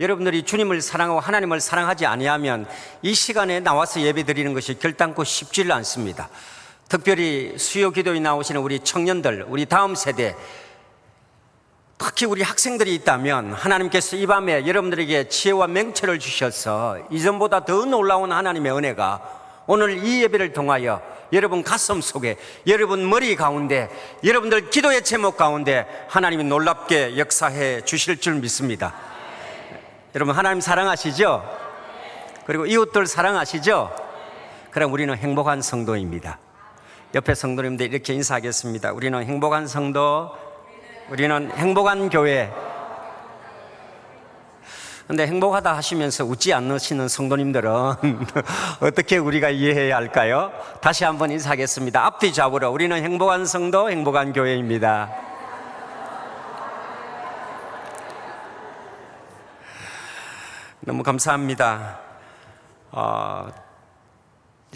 여러분들이 주님을 사랑하고 하나님을 사랑하지 아니하면 이 시간에 나와서 예배 드리는 것이 결단코 쉽지를 않습니다. 특별히 수요 기도에 나오시는 우리 청년들, 우리 다음 세대, 특히 우리 학생들이 있다면 하나님께서 이 밤에 여러분들에게 지혜와 명철을 주셔서 이전보다 더 놀라운 하나님의 은혜가 오늘 이 예배를 통하여 여러분 가슴 속에, 여러분 머리 가운데, 여러분들 기도의 제목 가운데 하나님이 놀랍게 역사해 주실 줄 믿습니다. 여러분 하나님 사랑하시죠? 그리고 이웃들 사랑하시죠? 그럼 우리는 행복한 성도입니다. 옆에 성도님들 이렇게 인사하겠습니다. 우리는 행복한 성도, 우리는 행복한 교회. 근데 행복하다 하시면서 웃지 않으시는 성도님들은 어떻게 우리가 이해해야 할까요? 다시 한번 인사하겠습니다. 앞뒤 잡으러 우리는 행복한 성도, 행복한 교회입니다. 너무 감사합니다.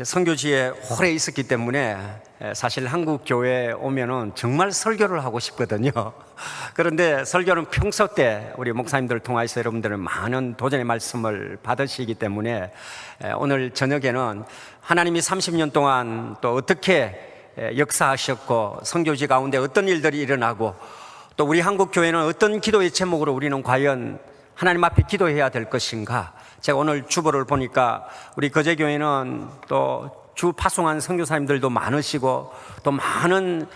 선교지에 오래 있었기 때문에 사실 한국 교회에 오면은 정말 설교를 하고 싶거든요. 그런데 설교는 평소 때 우리 목사님들을 통해서 여러분들은 많은 도전의 말씀을 받으시기 때문에 오늘 저녁에는 하나님이 30년 동안 또 어떻게 역사하셨고 선교지 가운데 어떤 일들이 일어나고 또 우리 한국 교회는 어떤 기도의 제목으로 우리는 과연 하나님 앞에 기도해야 될 것인가. 제가 오늘 주보를 보니까 우리 거제교회는 또 주 파송한 선교사님들도 많으시고 또 많은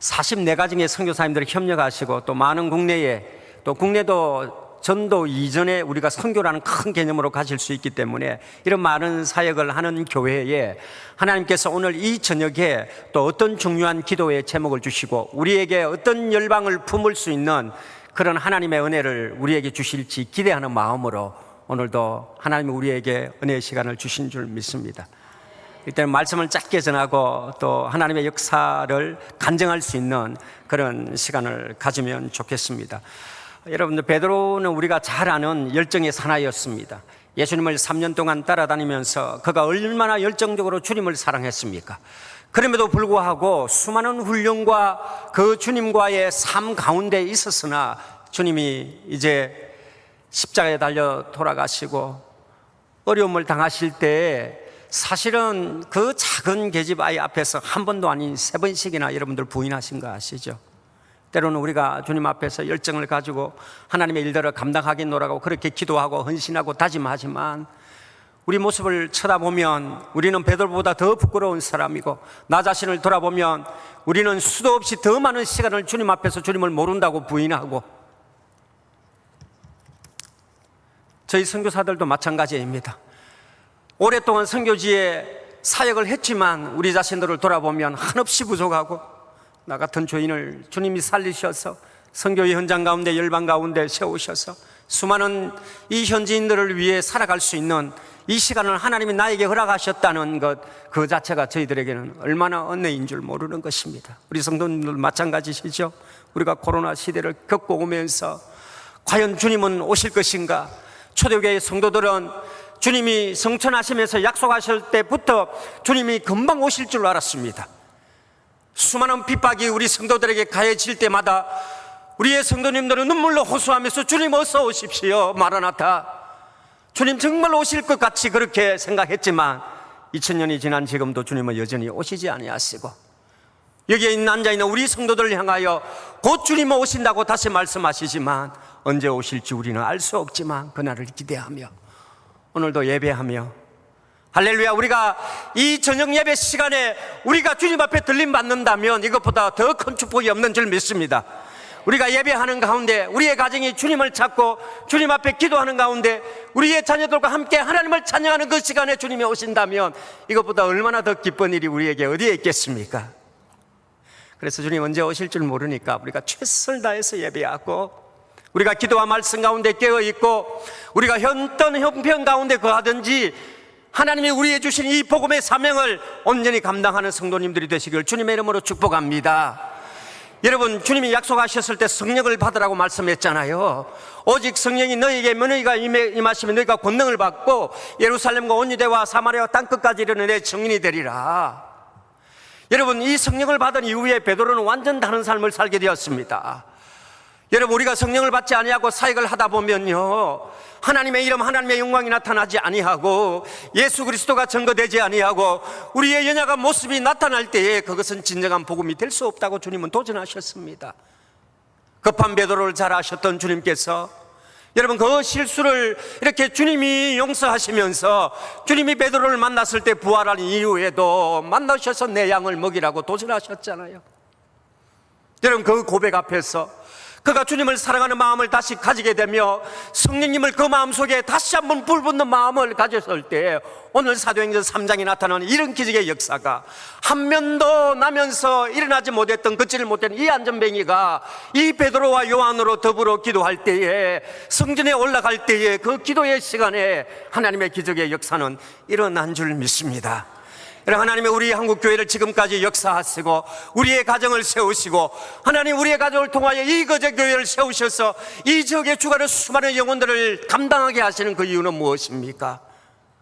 44가정의 선교사님들이 협력하시고 또 많은 국내에 또 국내도 전도 이전에 우리가 선교라는 큰 개념으로 가질 수 있기 때문에 이런 많은 사역을 하는 교회에 하나님께서 오늘 이 저녁에 또 어떤 중요한 기도의 제목을 주시고 우리에게 어떤 열방을 품을 수 있는 그런 하나님의 은혜를 우리에게 주실지 기대하는 마음으로 오늘도 하나님이 우리에게 은혜의 시간을 주신 줄 믿습니다. 일단 말씀을 짧게 전하고 또 하나님의 역사를 간증할 수 있는 그런 시간을 가지면 좋겠습니다. 여러분들 베드로는 우리가 잘 아는 열정의 사나이였습니다. 예수님을 3년 동안 따라다니면서 그가 얼마나 열정적으로 주님을 사랑했습니까? 그럼에도 불구하고 수많은 훈련과 그 주님과의 삶 가운데 있었으나 주님이 이제 십자가에 달려 돌아가시고 어려움을 당하실 때 사실은 그 작은 계집 아이 앞에서 한 번도 아닌 3번씩이나 여러분들 부인하신 거 아시죠? 때로는 우리가 주님 앞에서 열정을 가지고 하나님의 일들을 감당하겠노라고 그렇게 기도하고 헌신하고 다짐하지만 우리 모습을 쳐다보면 우리는 베드로보다 더 부끄러운 사람이고 나 자신을 돌아보면 우리는 수도 없이 더 많은 시간을 주님 앞에서 주님을 모른다고 부인하고 저희 선교사들도 마찬가지입니다. 오랫동안 선교지에 사역을 했지만 우리 자신들을 돌아보면 한없이 부족하고 나 같은 죄인을 주님이 살리셔서 선교의 현장 가운데 열방 가운데 세우셔서 수많은 이 현지인들을 위해 살아갈 수 있는 이 시간을 하나님이 나에게 허락하셨다는 것 그 자체가 저희들에게는 얼마나 은혜인 줄 모르는 것입니다. 우리 성도님들 마찬가지시죠? 우리가 코로나 시대를 겪고 오면서 과연 주님은 오실 것인가? 초대교회 성도들은 주님이 성천하시면서 약속하실 때부터 주님이 금방 오실 줄 알았습니다. 수많은 핍박이 우리 성도들에게 가해질 때마다 우리의 성도님들은 눈물로 호소하면서 주님 어서 오십시오, 마라나타. 주님 정말 오실 것 같이 그렇게 생각했지만 2000년이 지난 지금도 주님은 여전히 오시지 아니하시고 여기에 앉아있는 우리 성도들을 향하여 곧 주님은 오신다고 다시 말씀하시지만 언제 오실지 우리는 알 수 없지만 그날을 기대하며 오늘도 예배하며 할렐루야, 우리가 이 저녁 예배 시간에 우리가 주님 앞에 들림 받는다면 이것보다 더 큰 축복이 없는 줄 믿습니다. 우리가 예배하는 가운데 우리의 가정이 주님을 찾고 주님 앞에 기도하는 가운데 우리의 자녀들과 함께 하나님을 찬양하는 그 시간에 주님이 오신다면 이것보다 얼마나 더 기쁜 일이 우리에게 어디에 있겠습니까? 그래서 주님 언제 오실 줄 모르니까 우리가 최선을 다해서 예배하고 우리가 기도와 말씀 가운데 깨어있고 우리가 어떤 형편 가운데 거하든지 하나님이 우리에게 주신 이 복음의 사명을 온전히 감당하는 성도님들이 되시길 주님의 이름으로 축복합니다. 여러분, 주님이 약속하셨을 때 성령을 받으라고 말씀했잖아요. 오직 성령이 너희에게 너희가 임하시면 너희가 권능을 받고 예루살렘과 온 유대와 사마리아와 땅끝까지 이르는 내 증인이 되리라. 여러분, 이 성령을 받은 이후에 베드로는 완전 다른 삶을 살게 되었습니다. 여러분, 우리가 성령을 받지 아니하고 사역을 하다 보면요 하나님의 이름, 하나님의 영광이 나타나지 아니하고 예수 그리스도가 증거되지 아니하고 우리의 연약한 모습이 나타날 때에 그것은 진정한 복음이 될 수 없다고 주님은 도전하셨습니다. 급한 베드로를 잘 아셨던 주님께서 여러분 그 실수를 이렇게 주님이 용서하시면서 주님이 베드로를 만났을 때 부활한 이후에도 만나셔서 내 양을 먹이라고 도전하셨잖아요. 여러분 그 고백 앞에서 그가 주님을 사랑하는 마음을 다시 가지게 되며 성령님을 그 마음속에 다시 한번 불붙는 마음을 가졌을 때 오늘 사도행전 3장에 나타나는 이런 기적의 역사가 한 면도 나면서 일어나지 못했던, 걷지를 못한 이 안전뱅이가 이 베드로와 요한으로 더불어 기도할 때에, 성전에 올라갈 때에 그 기도의 시간에 하나님의 기적의 역사는 일어난 줄 믿습니다. 하나님의 우리 한국교회를 지금까지 역사하시고 우리의 가정을 세우시고 하나님 우리의 가정을 통하여 이 거제교회를 세우셔서 이 지역의 주가를 수많은 영혼들을 감당하게 하시는 그 이유는 무엇입니까?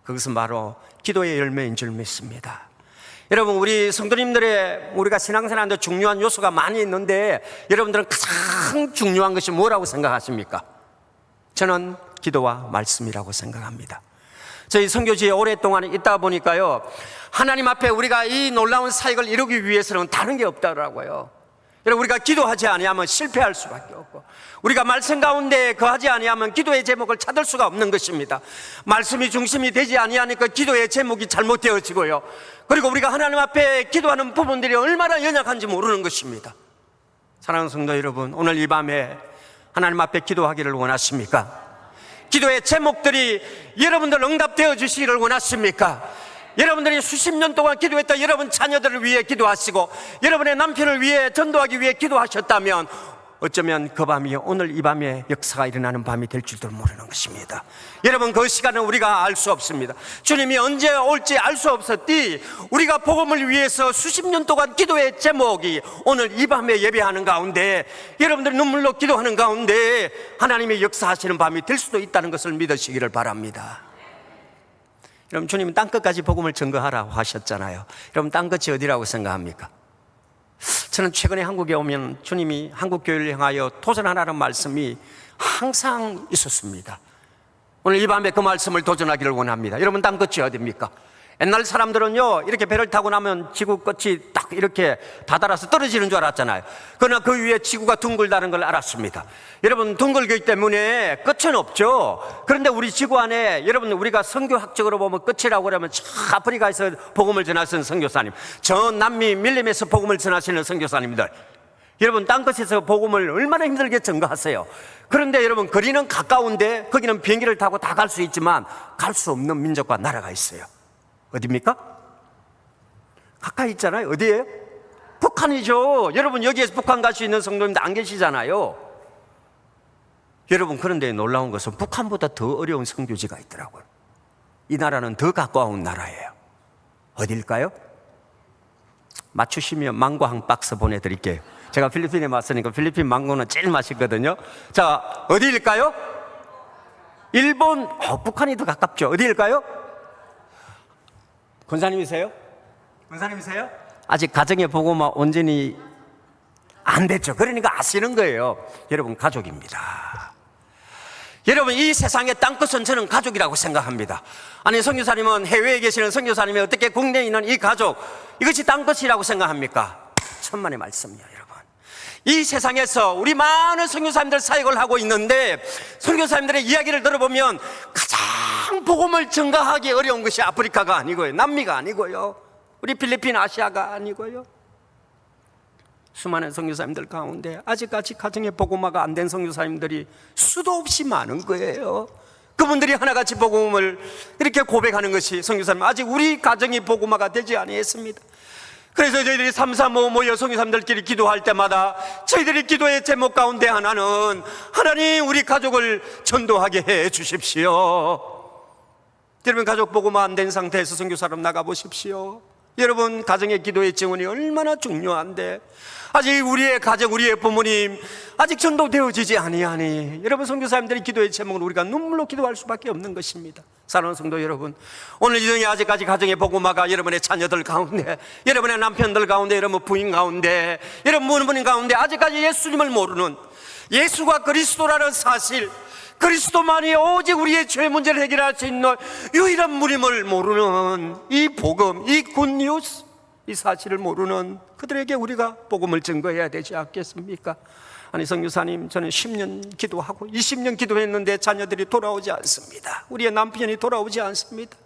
그것은 바로 기도의 열매인 줄 믿습니다. 여러분 우리 성도님들의 우리가 신앙생활하는데 중요한 요소가 많이 있는데 여러분들은 가장 중요한 것이 뭐라고 생각하십니까? 저는 기도와 말씀이라고 생각합니다. 저희 선교지에 오랫동안 있다 보니까요, 하나님 앞에 우리가 이 놀라운 사역을 이루기 위해서는 다른 게 없다고요. 여러분 우리가 기도하지 아니하면 실패할 수밖에 없고, 우리가 말씀 가운데 거하지 아니하면 기도의 제목을 찾을 수가 없는 것입니다. 말씀이 중심이 되지 아니하니까 기도의 제목이 잘못되어지고요, 그리고 우리가 하나님 앞에 기도하는 부분들이 얼마나 연약한지 모르는 것입니다. 사랑하는 성도 여러분, 오늘 이 밤에 하나님 앞에 기도하기를 원하십니까? 기도의 제목들이 여러분들 응답되어 주시기를 원하십니까? 여러분들이 수십 년 동안 기도했던 여러분 자녀들을 위해 기도하시고 여러분의 남편을 위해 전도하기 위해 기도하셨다면 어쩌면 그 밤이 오늘 이 밤에 역사가 일어나는 밤이 될 줄도 모르는 것입니다. 여러분 그 시간은 우리가 알 수 없습니다. 주님이 언제 올지 알 수 없었디 우리가 복음을 위해서 수십 년 동안 기도의 제목이 오늘 이 밤에 예배하는 가운데 여러분들 눈물로 기도하는 가운데 하나님의 역사하시는 밤이 될 수도 있다는 것을 믿으시기를 바랍니다. 여러분 주님은 땅끝까지 복음을 증거하라고 하셨잖아요. 여러분 땅끝이 어디라고 생각합니까? 저는 최근에 한국에 오면 주님이 한국교회를 향하여 도전하라는 말씀이 항상 있었습니다. 오늘 이 밤에 그 말씀을 도전하기를 원합니다. 여러분 땅끝이 어디입니까? 옛날 사람들은요 이렇게 배를 타고 나면 지구 끝이 딱 이렇게 다다라서 떨어지는 줄 알았잖아요. 그러나 그 위에 지구가 둥글다는 걸 알았습니다. 여러분 둥글기 때문에 끝은 없죠. 그런데 우리 지구 안에 여러분 우리가 선교학적으로 보면 끝이라고 그러면 저 아프리카에서 복음을 전하시는 선교사님, 저 남미 밀림에서 복음을 전하시는 선교사님들, 여러분 땅끝에서 복음을 얼마나 힘들게 전가하세요. 그런데 여러분 거리는 가까운데 거기는 비행기를 타고 다 갈 수 있지만 갈 수 없는 민족과 나라가 있어요. 어디입니까? 가까이 있잖아요. 어디예요? 북한이죠. 여러분 여기에서 북한 갈 수 있는 성도님들 안 계시잖아요. 여러분 그런데 놀라운 것은 북한보다 더 어려운 선교지가 있더라고요. 이 나라는 더 가까운 나라예요. 어딜까요? 맞추시면 망고 한 박스 보내드릴게요. 제가 필리핀에 왔으니까 필리핀 망고는 제일 맛있거든요. 자, 어디일까요? 일본. 북한이 더 가깝죠. 어디일까요? 권사님이세요? 권사님이세요? 아직 가정의 복음화 온전히 안 됐죠. 그러니까 아시는 거예요. 여러분 가족입니다. 여러분 이 세상의 땅끝은 저는 가족이라고 생각합니다. 아니 선교사님은 해외에 계시는 선교사님이 어떻게 국내에 있는 이 가족, 이것이 땅끝이라고 생각합니까? 천만의 말씀이요. 여러분 이 세상에서 우리 많은 선교사님들 사역을 하고 있는데 선교사님들의 이야기를 들어보면 가장 복음을 전가하기 어려운 것이 아프리카가 아니고요, 남미가 아니고요, 우리 필리핀 아시아가 아니고요, 수많은 선교사님들 가운데 아직까지 가정의 복음화가 안 된 선교사님들이 수도 없이 많은 거예요. 그분들이 하나같이 복음을 이렇게 고백하는 것이 선교사님 아직 우리 가정이 복음화가 되지 아니했습니다. 그래서 저희들이 335 모여 선교사님들끼리 기도할 때마다 저희들이 기도의 제목 가운데 하나는 하나님 우리 가족을 전도하게 해 주십시오. 여러분 가족 복음화 안 된 상태에서 선교사로 나가보십시오. 여러분 가정의 기도의 증언이 얼마나 중요한데 아직 우리의 가정, 우리의 부모님 아직 전도되어지지 아니하니 여러분 선교사님들의 기도의 제목은 우리가 눈물로 기도할 수밖에 없는 것입니다. 사랑하는 성도 여러분, 오늘 이전에 아직까지 가정의 복음화가 여러분의 자녀들 가운데, 여러분의 남편들 가운데, 여러분 부인 가운데, 여러분 부모님 가운데 아직까지 예수님을 모르는, 예수가 그리스도라는 사실, 그리스도만이 오직 우리의 죄 문제를 해결할 수 있는 유일한 분임을 모르는 이 복음, 이 굿뉴스, 이 사실을 모르는 그들에게 우리가 복음을 증거해야 되지 않겠습니까? 아니 선교사님, 저는 10년 기도하고 20년 기도했는데 자녀들이 돌아오지 않습니다. 우리의 남편이 돌아오지 않습니다.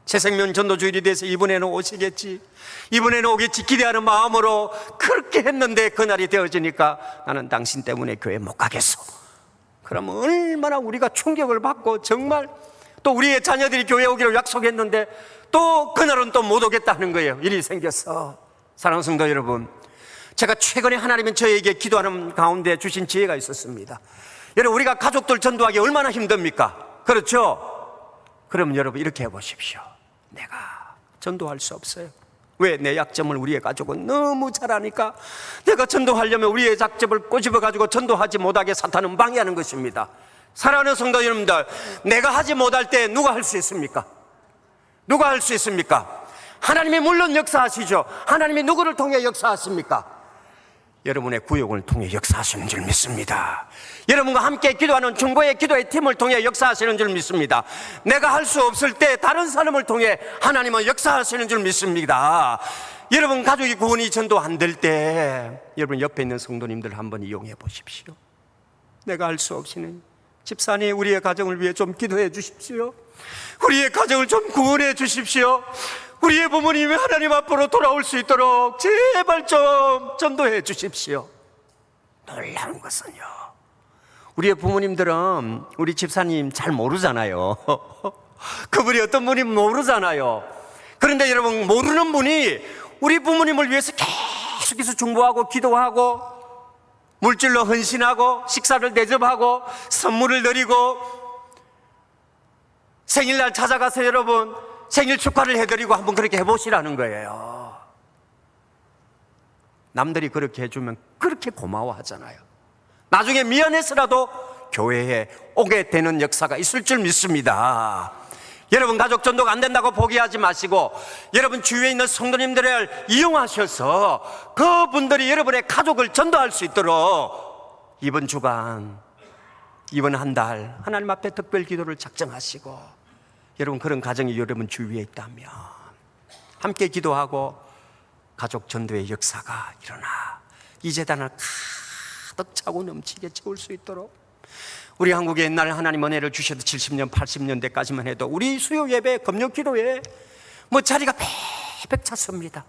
새생명 전도주일이 돼서 이번에는 오시겠지, 이번에는 오겠지 기대하는 마음으로 그렇게 했는데 그날이 되어지니까 나는 당신 때문에 교회 못 가겠어. 그러면 얼마나 우리가 충격을 받고, 정말 또 우리의 자녀들이 교회 오기로 약속했는데 또 그날은 또 못 오겠다는 거예요. 일이 생겼어. 사랑하는 성도 여러분, 제가 최근에 하나님은 저에게 기도하는 가운데 주신 지혜가 있었습니다. 여러분, 우리가 가족들 전도하기 얼마나 힘듭니까? 그렇죠? 그럼 여러분 이렇게 해보십시오. 내가 전도할 수 없어요. 왜? 내 약점을 우리의 가족은 너무 잘 아니까 내가 전도하려면 우리의 약점을 꼬집어가지고 전도하지 못하게 사탄은 방해하는 것입니다. 사랑하는 성도 여러분들, 내가 하지 못할 때 누가 할 수 있습니까? 누가 할 수 있습니까? 하나님이 물론 역사하시죠. 하나님이 누구를 통해 역사하십니까? 여러분의 구역을 통해 역사하시는 줄 믿습니다. 여러분과 함께 기도하는 중보의 기도의 팀을 통해 역사하시는 줄 믿습니다. 내가 할 수 없을 때 다른 사람을 통해 하나님은 역사하시는 줄 믿습니다. 여러분 가족이 구원이 전도 안 될 때 여러분 옆에 있는 성도님들 한번 이용해 보십시오. 내가 할 수 없이는 집사님, 우리의 가정을 위해 좀 기도해 주십시오. 우리의 가정을 좀 구원해 주십시오. 우리의 부모님이 하나님 앞으로 돌아올 수 있도록 제발 좀 전도해 주십시오. 놀라운 것은요, 우리의 부모님들은 우리 집사님 잘 모르잖아요. 그분이 어떤 분인지 모르잖아요. 그런데 여러분, 모르는 분이 우리 부모님을 위해서 계속해서 중보하고 기도하고 물질로 헌신하고 식사를 대접하고 선물을 드리고 생일날 찾아가서 여러분 생일 축하를 해드리고 한번 그렇게 해보시라는 거예요. 남들이 그렇게 해주면 그렇게 고마워하잖아요. 나중에 미안해서라도 교회에 오게 되는 역사가 있을 줄 믿습니다. 여러분 가족 전도가 안 된다고 포기하지 마시고 여러분 주위에 있는 성도님들을 이용하셔서 그분들이 여러분의 가족을 전도할 수 있도록 이번 주간, 이번 한 달 하나님 앞에 특별 기도를 작정하시고, 여러분 그런 가정이 여러분 주위에 있다면 함께 기도하고 가족 전도의 역사가 일어나 이 재단을 가득 차고 넘치게 채울 수 있도록, 우리 한국에 옛날 하나님 은혜를 주셔도 70년 80년대까지만 해도 우리 수요 예배 금요 기도에 뭐 자리가 빽빽 찼습니다.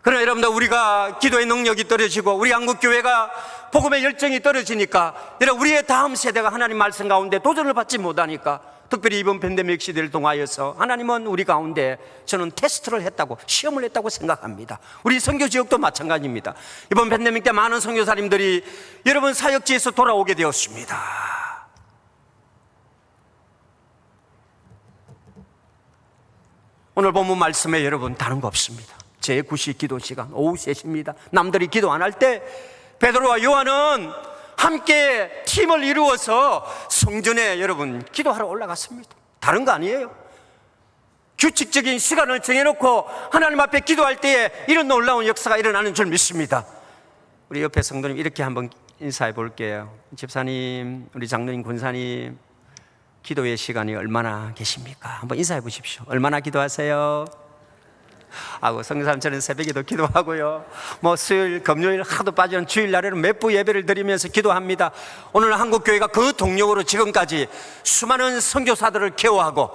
그러나 여러분들 우리가 기도의 능력이 떨어지고 우리 한국교회가 복음의 열정이 떨어지니까, 여러분 우리의 다음 세대가 하나님 말씀 가운데 도전을 받지 못하니까, 특별히 이번 팬데믹 시대를 통하여서 하나님은 우리 가운데 저는 테스트를 했다고, 시험을 했다고 생각합니다. 우리 선교 지역도 마찬가지입니다. 이번 팬데믹 때 많은 선교사님들이 여러분 사역지에서 돌아오게 되었습니다. 오늘 본문 말씀에 여러분 다른 거 없습니다. 제9시 기도 시간 오후 3시입니다. 남들이 기도 안 할 때 베드로와 요한은 함께 팀을 이루어서 성전에 여러분 기도하러 올라갔습니다. 다른 거 아니에요. 규칙적인 시간을 정해놓고 하나님 앞에 기도할 때에 이런 놀라운 역사가 일어나는 줄 믿습니다. 우리 옆에 성도님 이렇게 한번 인사해 볼게요. 집사님, 우리 장로님, 군사님, 기도의 시간이 얼마나 계십니까? 한번 인사해 보십시오. 얼마나 기도하세요? 아고 성교사님, 저는 새벽에도 기도하고요, 뭐 수요일 금요일 하도 빠지는 주일날에는 몇 부 예배를 드리면서 기도합니다. 오늘 한국교회가 그 동력으로 지금까지 수많은 선교사들을 케어하고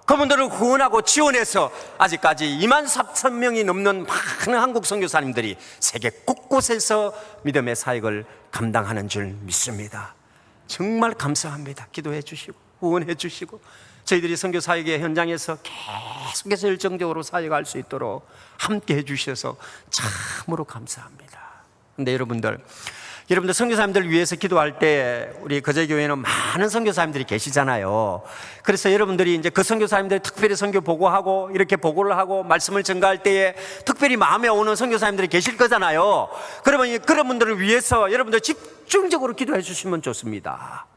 그분들을 후원하고 지원해서 아직까지 24,000명이 넘는 많은 한국 선교사님들이 세계 곳곳에서 믿음의 사역을 감당하는 줄 믿습니다. 정말 감사합니다. 기도해 주시고 후원해 주시고 저희들이 선교 사역의 현장에서 계속해서 열정적으로 사역할 수 있도록 함께 해주셔서 참으로 감사합니다. 근데 여러분들 선교사님들 위해서 기도할 때 우리 거제교회는 많은 선교사님들이 계시잖아요. 그래서 여러분들이 이제 그 선교사님들이 특별히 선교 보고하고 이렇게 보고를 하고 말씀을 전가할 때에 특별히 마음에 오는 선교사님들이 계실 거잖아요. 그러면 그런 분들을 위해서 여러분들 집중적으로 기도해 주시면 좋습니다.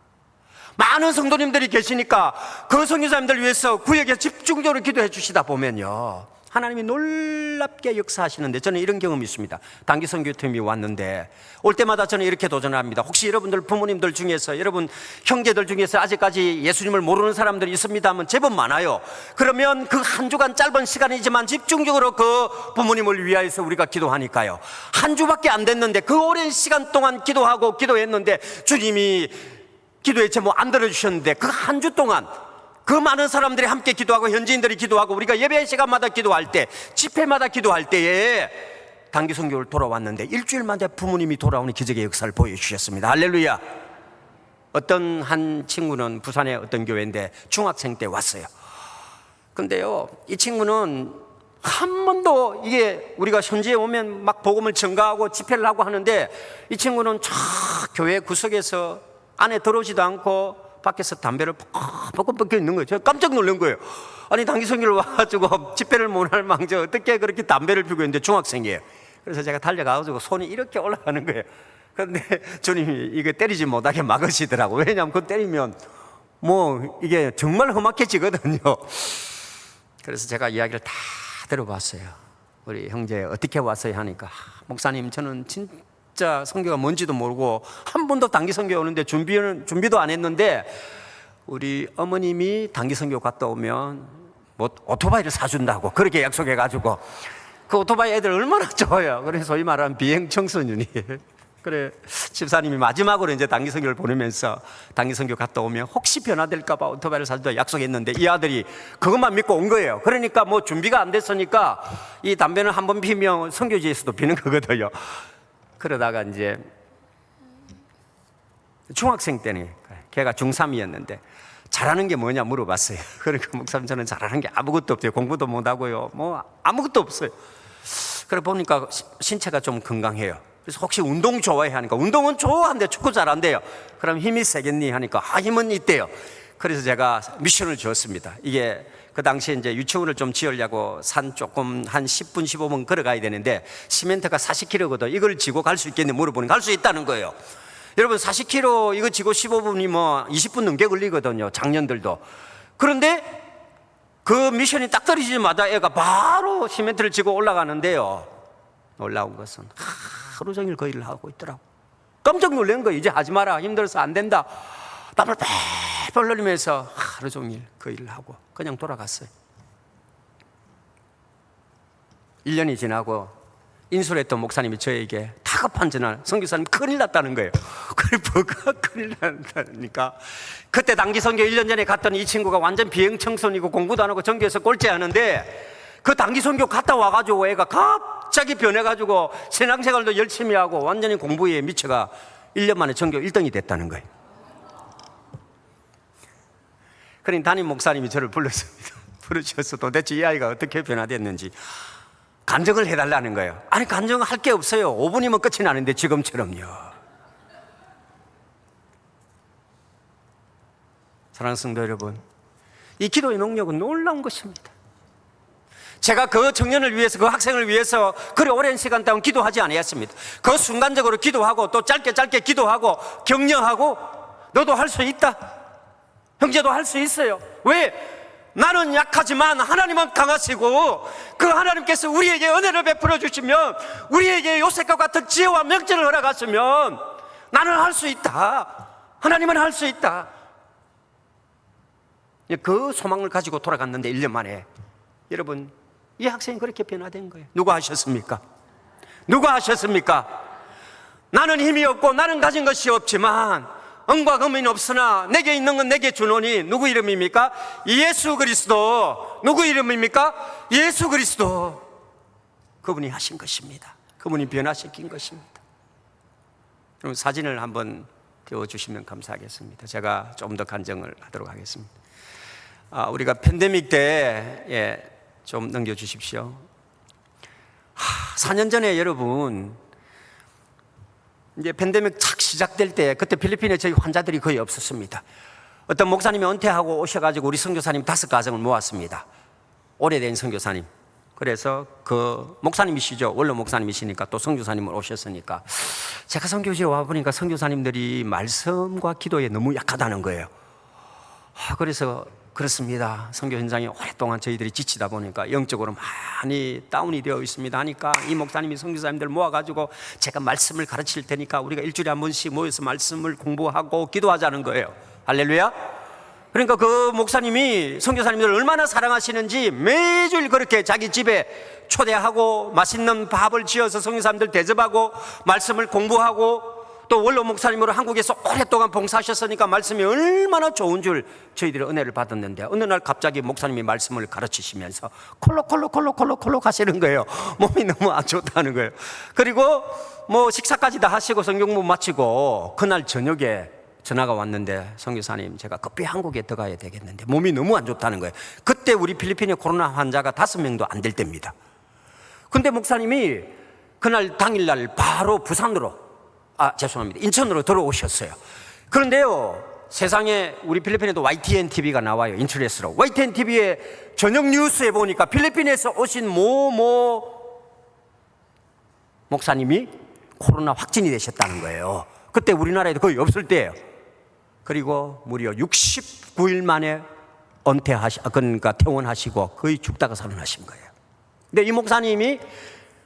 많은 성도님들이 계시니까 그 선교사님들 위해서 구역에 집중적으로 기도해 주시다 보면요, 하나님이 놀랍게 역사하시는데, 저는 이런 경험이 있습니다. 단기 선교팀이 왔는데 올 때마다 저는 이렇게 도전합니다. 혹시 여러분들 부모님들 중에서, 여러분 형제들 중에서 아직까지 예수님을 모르는 사람들이 있습니다면 제법 많아요. 그러면 그 한 주간 짧은 시간이지만 집중적으로 그 부모님을 위하여서 우리가 기도하니까요, 한 주밖에 안 됐는데 그 오랜 시간 동안 기도하고 기도했는데 주님이 기도의 제목 안 들어주셨는데, 그 한 주 동안 그 많은 사람들이 함께 기도하고 현지인들이 기도하고 우리가 예배 시간마다 기도할 때, 집회마다 기도할 때에 단기 선교를 돌아왔는데 일주일 만에 부모님이 돌아오는 기적의 역사를 보여주셨습니다. 할렐루야. 어떤 한 친구는 부산의 어떤 교회인데 중학생 때 왔어요. 근데요, 이 친구는 한 번도, 이게 우리가 현지에 오면 막 복음을 전가하고 집회를 하고 하는데, 이 친구는 저 교회 구석에서 안에 들어오지도 않고 밖에서 담배를 뻑뻑 벗겨 있는 거예요. 제가 깜짝 놀란 거예요. 아니, 단기 선교를 와가지고 집회를 못 할 망정 어떻게 그렇게 담배를 피우고 있는데 중학생이에요. 그래서 제가 달려가가지고 손이 이렇게 올라가는 거예요. 그런데 주님이 이거 때리지 못하게 막으시더라고요. 왜냐하면 그거 때리면 뭐 이게 정말 험악해지거든요. 그래서 제가 이야기를 다 들어봤어요. 우리 형제 어떻게 왔어요 하니까, 목사님 저는 진짜 선교가 뭔지도 모르고 한 번도 단기 선교 오는데 준비도 안 했는데 우리 어머님이 단기 선교 갔다 오면 뭐 오토바이를 사준다고 그렇게 약속해가지고, 그 오토바이 애들 얼마나 좋아요. 그래서 소위 말하는 비행 청소년이 그래, 집사님이 마지막으로 이제 단기 선교를 보내면서 단기 선교 갔다 오면 혹시 변화될까봐 오토바이를 사준다 약속했는데, 이 아들이 그것만 믿고 온 거예요. 그러니까 뭐 준비가 안 됐으니까, 이 담배는 한 번 피면 선교지에서도 피는 거거든요. 그러다가 이제 중학생 때네, 걔가 중3이었는데 잘하는 게 뭐냐 물어봤어요. 그러니까 목사님 저는 잘하는 게 아무것도 없어요. 공부도 못하고요, 뭐 아무것도 없어요. 그래 보니까 신체가 좀 건강해요. 그래서 혹시 운동 좋아해 하니까, 운동은 좋아하는데 축구 잘한대요. 그럼 힘이 세겠니 하니까 힘은 있대요. 그래서 제가 미션을 주었습니다. 이게 그 당시에 이제 유치원을 좀 지으려고 산 조금 한 10분 15분 걸어가야 되는데 시멘트가 40kg거든. 이걸 지고 갈 수 있겠니 물어보니 갈 수 있다는 거예요. 여러분 40kg 이거 지고 15분이 뭐 20분 넘게 걸리거든요, 작년들도. 그런데 그 미션이 딱 떨어지자마자 애가 바로 시멘트를 지고 올라가는데요, 놀라운 것은 하루 종일 그 일을 하고 있더라고. 깜짝 놀란 거예요. 이제 하지 마라, 힘들어서 안 된다. 땀을 뻘뻘 흘리면서 하루 종일 그 일을 하고 그냥 돌아갔어요. 1년이 지나고 인솔했던 목사님이 저에게 다급한 전화를, 선교사님 큰일 났다는 거예요. 그래 뭐가 큰일 났다니까, 그때 단기 선교 1년 전에 갔던 이 친구가 완전 비행 청소년이고 공부도 안 하고 전교에서 꼴찌하는데, 그 단기 선교 갔다 와가지고 애가 갑자기 변해가지고 신앙생활도 열심히 하고 완전히 공부에 미쳐가 1년 만에 전교 1등이 됐다는 거예요. 그러니 담임 목사님이 저를 불렀습니다. 부르셔서 도대체 이 아이가 어떻게 변화됐는지 간증을 해달라는 거예요. 아니, 간증할 게 없어요. 5분이면 끝이 나는데 지금처럼요. 사랑하는 성도 여러분, 이 기도의 능력은 놀라운 것입니다. 제가 그 청년을 위해서, 그 학생을 위해서 그래 오랜 시간 동안 기도하지 않았습니다. 그 순간적으로 기도하고 또 짧게 기도하고 격려하고, 너도 할 수 있다, 형제도 할 수 있어요. 왜? 나는 약하지만 하나님은 강하시고 그 하나님께서 우리에게 은혜를 베풀어 주시면, 우리에게 요셉과 같은 지혜와 명철을 허락하시면 나는 할 수 있다, 하나님은 할 수 있다. 그 소망을 가지고 돌아갔는데 1년 만에 여러분, 이 학생이 그렇게 변화된 거예요. 누가 하셨습니까? 누가 하셨습니까? 나는 힘이 없고 나는 가진 것이 없지만 은과 금은 없으나 내게 있는 건 내게 주노니, 누구 이름입니까? 예수 그리스도. 누구 이름입니까? 예수 그리스도. 그분이 하신 것입니다. 그분이 변화시킨 것입니다. 그럼 사진을 한번 띄워주시면 감사하겠습니다. 제가 좀 더 간증을 하도록 하겠습니다. 우리가 팬데믹 때 좀 넘겨주십시오. 4년 전에 여러분, 이제 팬데믹 착 시작될 때, 그때 필리핀에 저희 환자들이 거의 없었습니다. 어떤 목사님이 은퇴하고 오셔가지고 우리 선교사님 5가정을 모았습니다. 오래된 선교사님. 그래서 그 목사님이시죠. 원로 목사님이시니까 또 선교사님을 오셨으니까, 제가 선교지에 와보니까 선교사님들이 말씀과 기도에 너무 약하다는 거예요. 그래서 그렇습니다. 선교 현장에 오랫동안 저희들이 지치다 보니까 영적으로 많이 다운이 되어 있습니다 하니까 이 목사님이 선교사님들 모아가지고 제가 말씀을 가르칠 테니까 우리가 일주일에 한 번씩 모여서 말씀을 공부하고 기도하자는 거예요. 할렐루야. 그러니까 그 목사님이 선교사님들을 얼마나 사랑하시는지 매주일 그렇게 자기 집에 초대하고 맛있는 밥을 지어서 선교사님들 대접하고 말씀을 공부하고, 또 원로 목사님으로 한국에서 오랫동안 봉사하셨으니까 말씀이 얼마나 좋은 줄 저희들이 은혜를 받았는데, 어느 날 갑자기 목사님이 말씀을 가르치시면서 콜록 하시는 거예요. 몸이 너무 안 좋다는 거예요. 그리고 뭐 식사까지 다 하시고 성경부 마치고 그날 저녁에 전화가 왔는데, 선교사님 제가 급히 한국에 들어가야 되겠는데 몸이 너무 안 좋다는 거예요. 그때 우리 필리핀에 코로나 환자가 5명도 안 될 때입니다. 근데 목사님이 그날 당일날 바로 부산으로, 인천으로 들어오셨어요. 그런데요, 세상에 우리 필리핀에도 YTN TV가 나와요. 인터넷으로. YTN TV에 저녁 뉴스에 보니까 필리핀에서 오신 목사님이 코로나 확진이 되셨다는 거예요. 그때 우리나라에도 거의 없을 때예요. 그리고 무려 69일 만에 그러니까 퇴원하시고 거의 죽다가 살아나신 거예요. 근데 이 목사님이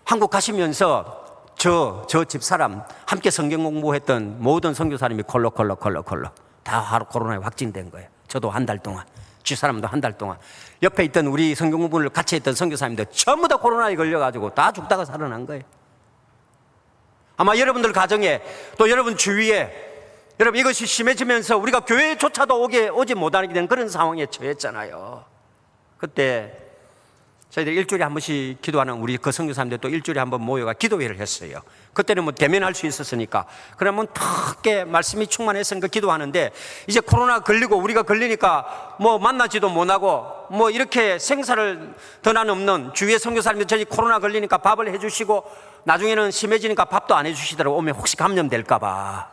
한국 가시면서 저 집사람 함께 성경 공부했던 모든 선교사님이 콜록 다 코로나에 확진된 거예요. 저도 한 달 동안, 집사람도 한 달 동안, 옆에 있던 우리 성경 공부를 같이 했던 선교사님들 전부 다 코로나에 걸려가지고 다 죽다가 살아난 거예요. 아마 여러분들 가정에 또 여러분 주위에 여러분 이것이 심해지면서 우리가 교회조차도 오지 못하게 된 그런 상황에 처했잖아요. 그때 저희들 일주일에 한 번씩 기도하는 우리 그 선교사님들 또 일주일에 한 번 모여가 기도회를 했어요. 그때는 뭐 대면할 수 있었으니까 그러면 크게 말씀이 충만했으니까 기도하는데, 이제 코로나 걸리고 우리가 걸리니까 뭐 만나지도 못하고 뭐 이렇게 생사를 더는 없는 주위의 선교사님들 저희 코로나 걸리니까 밥을 해주시고 나중에는 심해지니까 밥도 안 해주시더라고. 오면 혹시 감염될까 봐.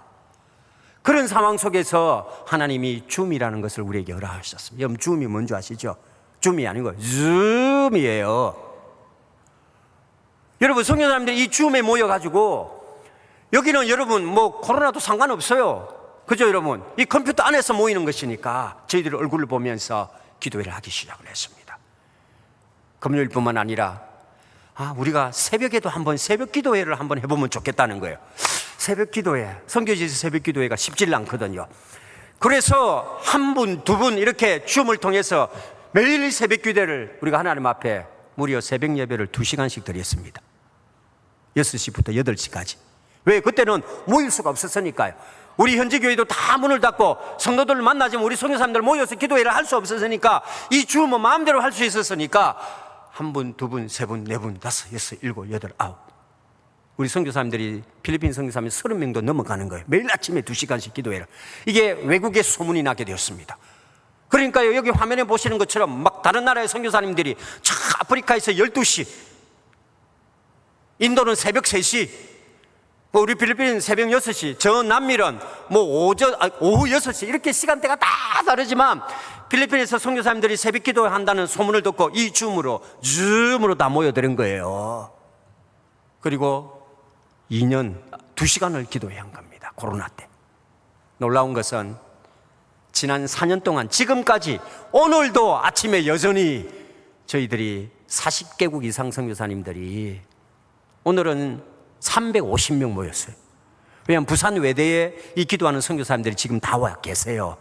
그런 상황 속에서 하나님이 줌이라는 것을 우리에게 허락하셨습니다. 여러분 줌이 뭔지 아시죠? 줌이 아니고 줌이에요. 여러분 선교사님들이 이 줌에 모여가지고, 여기는 여러분 뭐 코로나도 상관없어요. 그죠 여러분? 이 컴퓨터 안에서 모이는 것이니까 저희들의 얼굴을 보면서 기도회를 하기 시작을 했습니다. 금요일뿐만 아니라 우리가 새벽에도 한번 새벽 기도회를 한번 해보면 좋겠다는 거예요. 새벽 기도회, 선교지에서 새벽 기도회가 쉽지 않거든요. 그래서 한 분, 두 분 이렇게 줌을 통해서 매일 새벽 기도회를 우리가 하나님 앞에 무려 새벽 예배를 2시간씩 드렸습니다. 6시부터 8시까지. 왜? 그때는 모일 수가 없었으니까요. 우리 현지 교회도 다 문을 닫고 성도들을 만나지만 우리 선교사님들 모여서 기도회를 할 수 없었으니까 이 줌은 마음대로 할 수 있었으니까 한 분, 두 분, 세 분, 네 분, 다섯, 여섯, 일곱, 여덟, 아홉. 우리 선교사님들이 필리핀 선교사님 30명도 넘어가는 거예요. 매일 아침에 2시간씩 기도회를. 이게 외국에 소문이 나게 되었습니다. 그러니까요, 여기 화면에 보시는 것처럼 막 다른 나라의 선교사님들이 아프리카에서 12시, 인도는 새벽 3시, 우리 필리핀 새벽 6시, 저 남미는 오후 6시, 이렇게 시간대가 다 다르지만 필리핀에서 선교사님들이 새벽 기도한다는 소문을 듣고 이 줌으로 다 모여드는 거예요. 그리고 2시간을 기도해야 한 겁니다. 코로나 때. 놀라운 것은 지난 4년 동안 지금까지 오늘도 아침에 여전히 저희들이 40개국 이상 선교사님들이, 오늘은 350명 모였어요. 왜냐하면 부산 외대에 이 기도하는 선교사님들이 지금 다 와 계세요.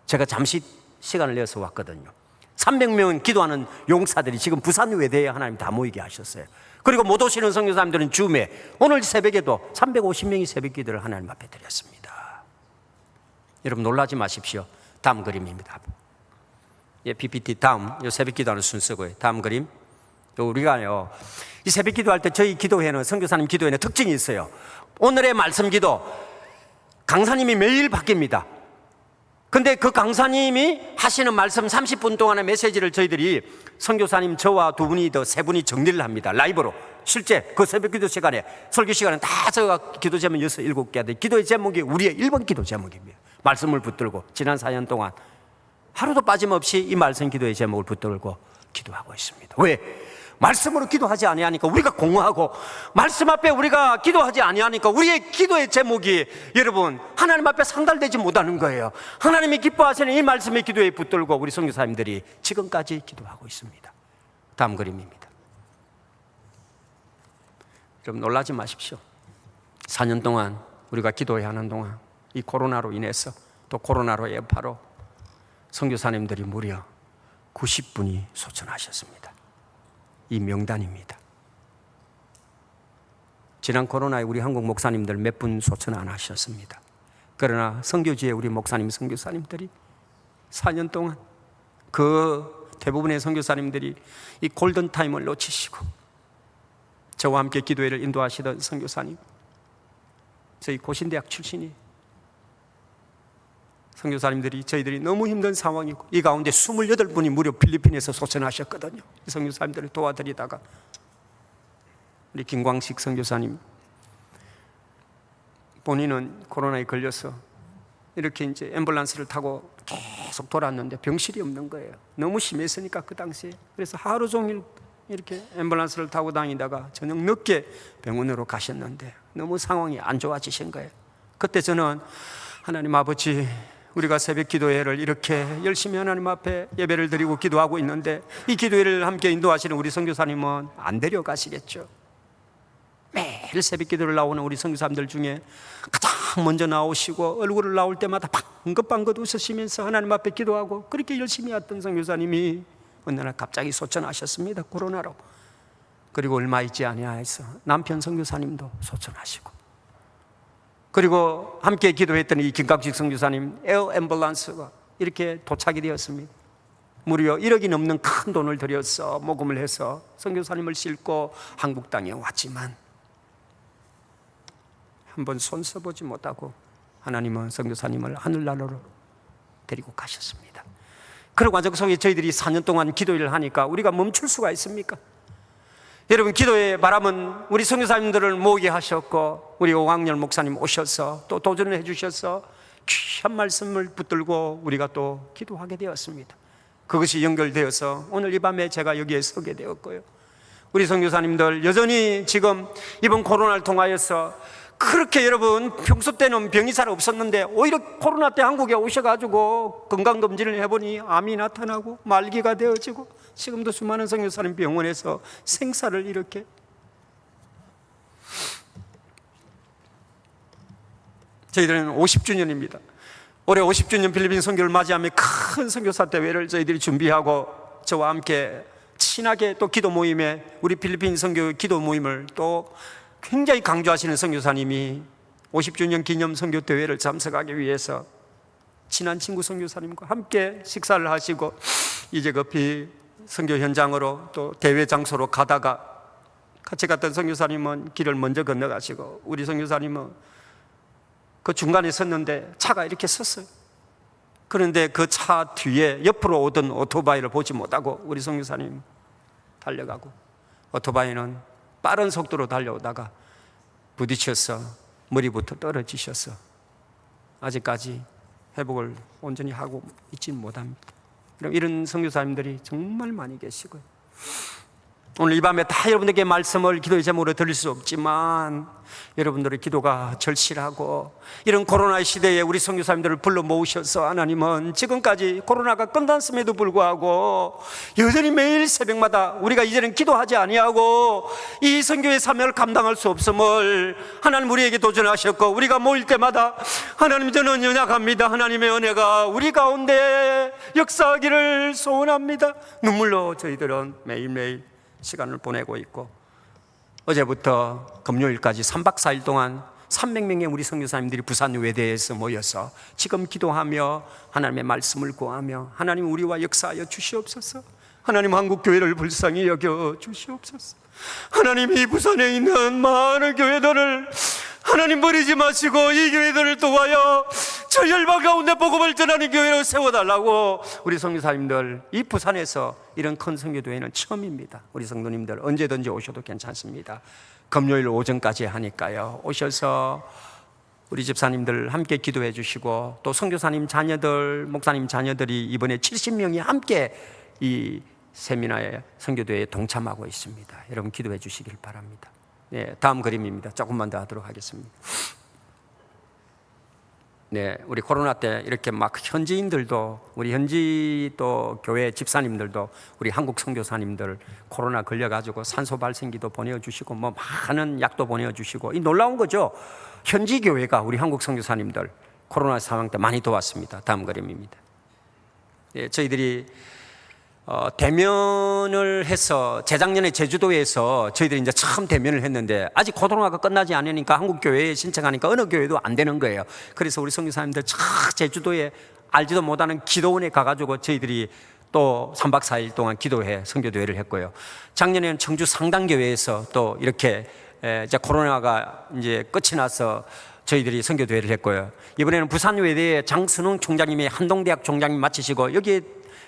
제가 잠시 시간을 내서 왔거든요. 300명 기도하는 용사들이 지금 부산 외대에 하나님 다 모이게 하셨어요. 그리고 못 오시는 선교사님들은 줌에 오늘 새벽에도 350명이 새벽 기도를 하나님 앞에 드렸습니다. 여러분 놀라지 마십시오. 다음 그림입니다. PPT 다음, 요 새벽 기도하는 순서고요. 다음 그림. 우리가요, 이 새벽 기도할 때 저희 기도회는, 선교사님 기도회는 특징이 있어요. 오늘의 말씀 기도, 강사님이 매일 바뀝니다. 근데 그 강사님이 하시는 말씀 30분 동안의 메시지를 저희들이 선교사님 저와 두 분이 더 세 분이 정리를 합니다. 라이브로. 실제 그 새벽 기도 시간에, 설교 시간에 다 저가 기도 제목 6, 7개 하는데 기도의 제목이 우리의 1번 기도 제목입니다. 말씀을 붙들고 지난 4년 동안 하루도 빠짐없이 이 말씀 기도의 제목을 붙들고 기도하고 있습니다. 왜? 말씀으로 기도하지 아니하니까 우리가 공허하고, 말씀 앞에 우리가 기도하지 아니하니까 우리의 기도의 제목이 여러분 하나님 앞에 상달되지 못하는 거예요. 하나님이 기뻐하시는 이 말씀의 기도에 붙들고 우리 선교사님들이 지금까지 기도하고 있습니다. 다음 그림입니다. 좀 놀라지 마십시오. 4년 동안 우리가 기도해야 하는 동안 이 코로나로 인해서, 또 코로나로 여파로 선교사님들이 무려 90분이 소천하셨습니다. 이 명단입니다. 지난 코로나에 우리 한국 목사님들 몇 분 소천 안 하셨습니다. 그러나 선교지에 우리 목사님, 선교사님들이 4년 동안 그 대부분의 선교사님들이 이 골든타임을 놓치시고, 저와 함께 기도회를 인도하시던 선교사님, 저희 고신대학 출신이 선교사님들이 저희들이 너무 힘든 상황이고, 이 가운데 28분이 무려 필리핀에서 소천하셨거든요. 이 선교사님들을 도와드리다가 우리 김광식 선교사님, 본인은 코로나에 걸려서 이렇게 이제 앰뷸런스를 타고 계속 돌았는데 병실이 없는 거예요. 너무 심했으니까 그 당시에. 그래서 하루 종일 이렇게 앰뷸런스를 타고 다니다가 저녁 늦게 병원으로 가셨는데 너무 상황이 안 좋아지신 거예요. 그때 저는 하나님 아버지, 우리가 새벽 기도회를 이렇게 열심히 하나님 앞에 예배를 드리고 기도하고 있는데 이 기도회를 함께 인도하시는 우리 선교사님은 안 데려가시겠죠. 매일 새벽 기도를 나오는 우리 선교사님들 중에 가장 먼저 나오시고 얼굴을 나올 때마다 방긋방긋 웃으시면서 하나님 앞에 기도하고 그렇게 열심히 했던 선교사님이 어느 날 갑자기 소천하셨습니다. 코로나로. 그리고 얼마 있지 아니하여서 남편 선교사님도 소천하시고, 그리고 함께 기도했던 이 김갑식 선교사님 에어 앰뷸런스가 이렇게 도착이 되었습니다. 무려 1억이 넘는 큰 돈을 들여서 모금을 해서 선교사님을 싣고 한국 땅에 왔지만 한번 손 써보지 못하고 하나님은 선교사님을 하늘나라로 데리고 가셨습니다. 그런 과정 속에 저희들이 4년 동안 기도를 하니까 우리가 멈출 수가 있습니까? 여러분, 기도의 바람은 우리 선교사님들을 모으게 하셨고, 우리 오광열 목사님 오셔서 또 도전을 해주셔서 귀한 말씀을 붙들고 우리가 또 기도하게 되었습니다. 그것이 연결되어서 오늘 이 밤에 제가 여기에 서게 되었고요. 우리 선교사님들 여전히 지금 이번 코로나를 통하여서 그렇게, 여러분, 평소 때는 병이 잘 없었는데 오히려 코로나 때 한국에 오셔가지고 건강검진을 해보니 암이 나타나고 말기가 되어지고, 지금도 수많은 선교사님 병원에서 생사를 이렇게. 저희들은 50주년입니다. 올해 50주년 필리핀 선교를 맞이하며 큰 선교사 대회를 저희들이 준비하고, 저와 함께 친하게 또 기도 모임에, 우리 필리핀 선교 기도 모임을 또 굉장히 강조하시는 선교사님이 50주년 기념 선교 대회를 참석하기 위해서 친한 친구 선교사님과 함께 식사를 하시고 이제 급히 선교 현장으로 또 대회 장소로 가다가, 같이 갔던 선교사님은 길을 먼저 건너가시고 우리 선교사님은 그 중간에 섰는데 차가 이렇게 섰어요. 그런데 그 차 뒤에 옆으로 오던 오토바이를 보지 못하고 우리 선교사님 달려가고, 오토바이는 빠른 속도로 달려오다가 부딪혀서 머리부터 떨어지셔서 아직까지 회복을 온전히 하고 있지는 못합니다. 이런 선교사님들이 정말 많이 계시고요. 오늘 이 밤에 다 여러분들에게 말씀을 기도의 제목으로 드릴 수 없지만, 여러분들의 기도가 절실하고 이런 코로나 시대에 우리 선교사님들을 불러 모으셔서 하나님은 지금까지 코로나가 끝났음에도 불구하고 여전히 매일 새벽마다 우리가 이제는 기도하지 아니하고 이 선교의 사명을 감당할 수 없음을 하나님 우리에게 도전하셨고, 우리가 모일 때마다 하나님, 저는 연약합니다, 하나님의 은혜가 우리 가운데 역사하기를 소원합니다. 눈물로 저희들은 매일매일 시간을 보내고 있고, 어제부터 금요일까지 3박 4일 동안 300명의 우리 선교사님들이 부산 외대에서 모여서 지금 기도하며 하나님의 말씀을 구하며, 하나님 우리와 역사하여 주시옵소서, 하나님 한국 교회를 불쌍히 여겨 주시옵소서, 하나님 이 부산에 있는 많은 교회들을 하나님 버리지 마시고 이 교회들을 도와여 저 열방 가운데 복음을 전하는 교회로 세워달라고. 우리 선교사님들, 이 부산에서 이런 큰 선교대회는 처음입니다. 우리 성도님들 언제든지 오셔도 괜찮습니다. 금요일 오전까지 하니까요, 오셔서 우리 집사님들 함께 기도해 주시고, 또 선교사님 자녀들, 목사님 자녀들이 이번에 70명이 함께 이 세미나의 선교대회에 동참하고 있습니다. 여러분 기도해 주시길 바랍니다. 네, 다음 그림입니다. 조금만 더 하도록 하겠습니다. 네, 우리 코로나 때 이렇게 막 현지인들도, 우리 현지 또 교회 집사님들도, 우리 한국 선교사님들 코로나 걸려가지고 산소 발생기도 보내주시고 뭐 많은 약도 보내주시고, 이 놀라운 거죠. 현지 교회가 우리 한국 선교사님들 코로나 상황 때 많이 도왔습니다. 다음 그림입니다. 네, 저희들이 대면을 해서 재작년에 제주도에서 저희들이 이제 처음 대면을 했는데 아직 코로나가 끝나지 않으니까 한국 교회에 신청하니까 어느 교회도 안 되는 거예요. 그래서 우리 선교사님들 제주도에 알지도 못하는 기도원에 가가지고 저희들이 또 3박 4일 동안 기도회 선교대회를 했고요. 작년에는 청주 상당교회에서 또 이렇게 이제 코로나가 이제 끝이 나서 저희들이 선교대회를 했고요. 이번에는 부산외대의 장순웅 총장님이 한동대학 총장님 마치시고 여기에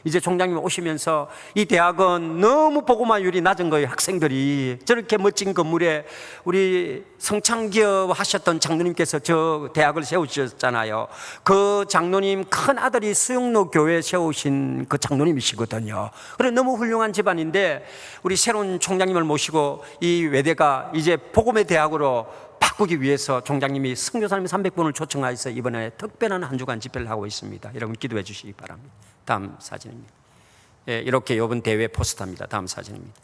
이제 총장님 오시면서 이 대학은 너무 보고마율이 낮은 거예요. 학생들이 저렇게 멋진 건물에 우리 성창기업 하셨던 장로님께서 저 대학을 세우셨잖아요. 그 장로님 큰 아들이 수영로 교회 세우신 그 장로님이시거든요. 그래 너무 훌륭한 집안인데 우리 새로운 총장님을 모시고 이 외대가 이제 복음의 대학으로 바꾸기 위해서 총장님이 선교사님 300분을 초청하여서 이번에 특별한 한 주간 집회를 하고 있습니다. 여러분 기도해 주시기 바랍니다. 다음 사진입니다. 예, 이렇게 이번 대회 포스터입니다. 다음 사진입니다.